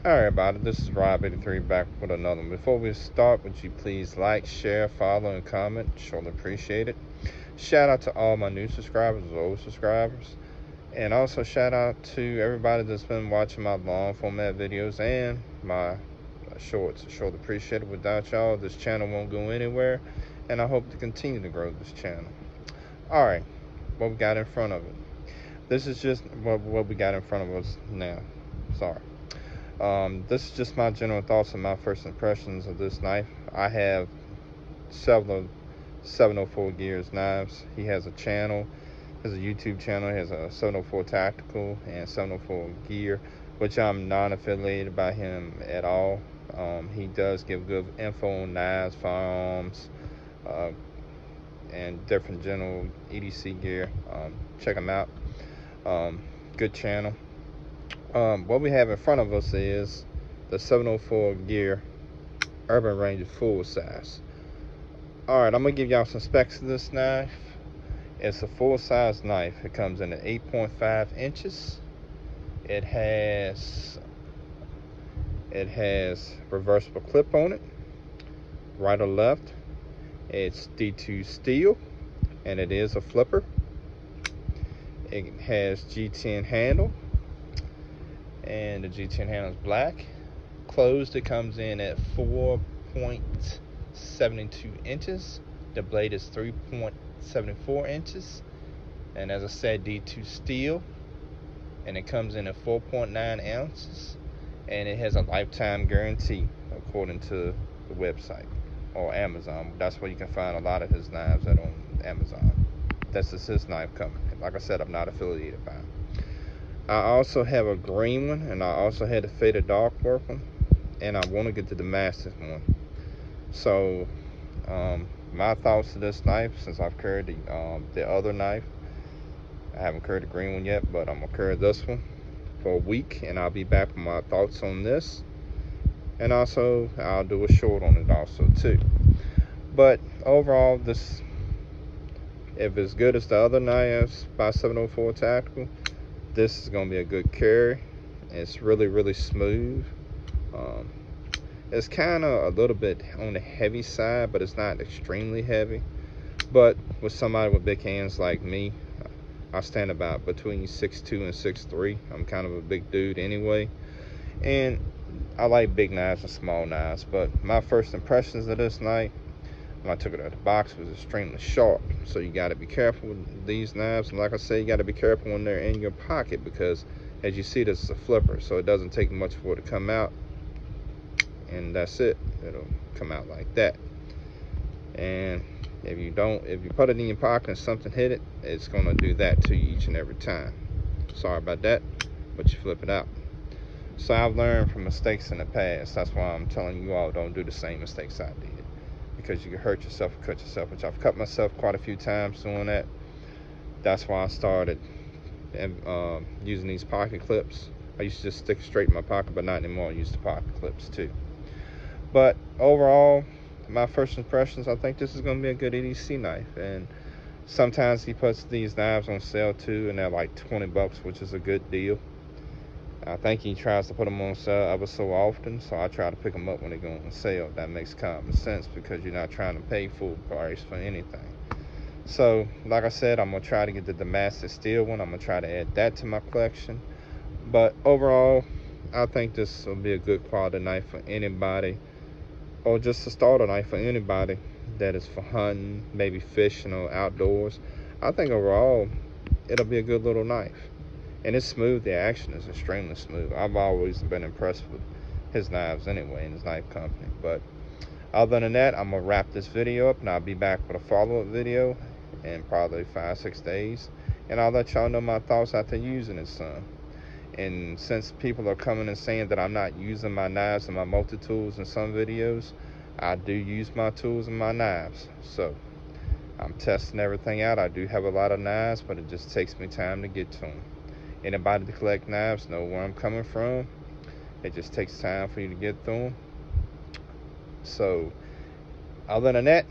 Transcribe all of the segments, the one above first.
Alright, everybody, this is Rob83 back with another one. Before we start, would you please like, share, follow, and comment? Surely appreciate it. Shout out to all my new subscribers, old subscribers. And also shout out to everybody that's been watching my long format videos and my shorts. Surely appreciate it. Without y'all, this channel won't go anywhere. And I hope to continue to grow this channel. Alright, what we got in front of it. This is just what we got in front of us now. Sorry. This is just my general thoughts and my first impressions of this knife. I have several 704 Gears knives. He has a channel, has a YouTube channel. He has a 704 Tactical and 704 Gear, which I'm non-affiliated by him at all. He does give good info on knives, firearms, and different general EDC gear. Check him out. Good channel. What we have in front of us is the 704 Gear Urban Ranger full size. Alright, I'm going to give y'all some specs of this knife. It's a full size knife. It comes in at 8.5 inches. It has reversible clip on it, right or left. It's D2 steel, and it is a flipper. It has G10 handle, and the G10 handle is black. Closed, it comes in at 4.72 inches. The blade is 3.74 inches, and as I said, D2 steel, and it comes in at 4.9 ounces, and it has a lifetime guarantee according to the website or Amazon. That's where you can find a lot of his knives at on Amazon. This is his knife company. Like I said, I'm not affiliated by him. I also have a green one, and I also had a faded dark work one, and I want to get the Damascus one. So my thoughts of this knife, since I've carried the other knife, I haven't carried the green one yet, but I'm gonna carry this one for a week, and I'll be back with my thoughts on this, and also I'll do a short on it also too. But overall, this, if it's good as the other knives by 704 Tactical, this is going to be a good carry. It's really smooth. It's kind of a little bit on the heavy side, but it's not extremely heavy. But with somebody with big hands like me, I stand about between 6'2" and 6'3". I'm kind of a big dude anyway, and I like big knives and small knives. But my first impressions of this knife, when I took it out of the box, was extremely sharp. So you got to be careful with these knives, and like I say, you got to be careful when they're in your pocket, because as you see, this is a flipper, so it doesn't take much for it to come out, and that's it. It'll come out like that. And if you put it in your pocket and something hit it, it's going to do that to you each and every time. Sorry about that, but you flip it out. So I've learned from mistakes in the past. That's why I'm telling you all, don't do the same mistakes I did, because you can hurt yourself or cut yourself, which I've cut myself quite a few times doing that. That's why I started using these pocket clips. I used to just stick straight in my pocket, but not anymore. I use the pocket clips too. But overall, my first impressions, I think this is going to be a good EDC knife. And sometimes he puts these knives on sale too, and they're like 20 bucks, which is a good deal. I think he tries to put them on sale ever so often, so I try to pick them up when they go on sale. That makes common sense, because you're not trying to pay full price for anything. So, like I said, I'm going to try to get the Damascus steel one. I'm going to try to add that to my collection. But overall, I think this will be a good quality knife for anybody, or just a starter knife for anybody that is for hunting, maybe fishing or outdoors. I think overall, it'll be a good little knife. And it's smooth. The action is extremely smooth. I've always been impressed with his knives anyway, and his knife company. But other than that, I'm going to wrap this video up, and I'll be back with a follow-up video in probably 5-6 days. And I'll let y'all know my thoughts after using it some. And since people are coming and saying that I'm not using my knives and my multi-tools in some videos, I do use my tools and my knives. So I'm testing everything out. I do have a lot of knives, but it just takes me time to get to them. Anybody that collect knives know where I'm coming from. It just takes time for you to get through them. So other than that,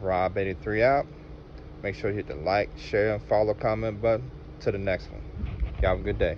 Rob83 out. Make sure you hit the like, share, and follow comment button. To the next one. Y'all have a good day.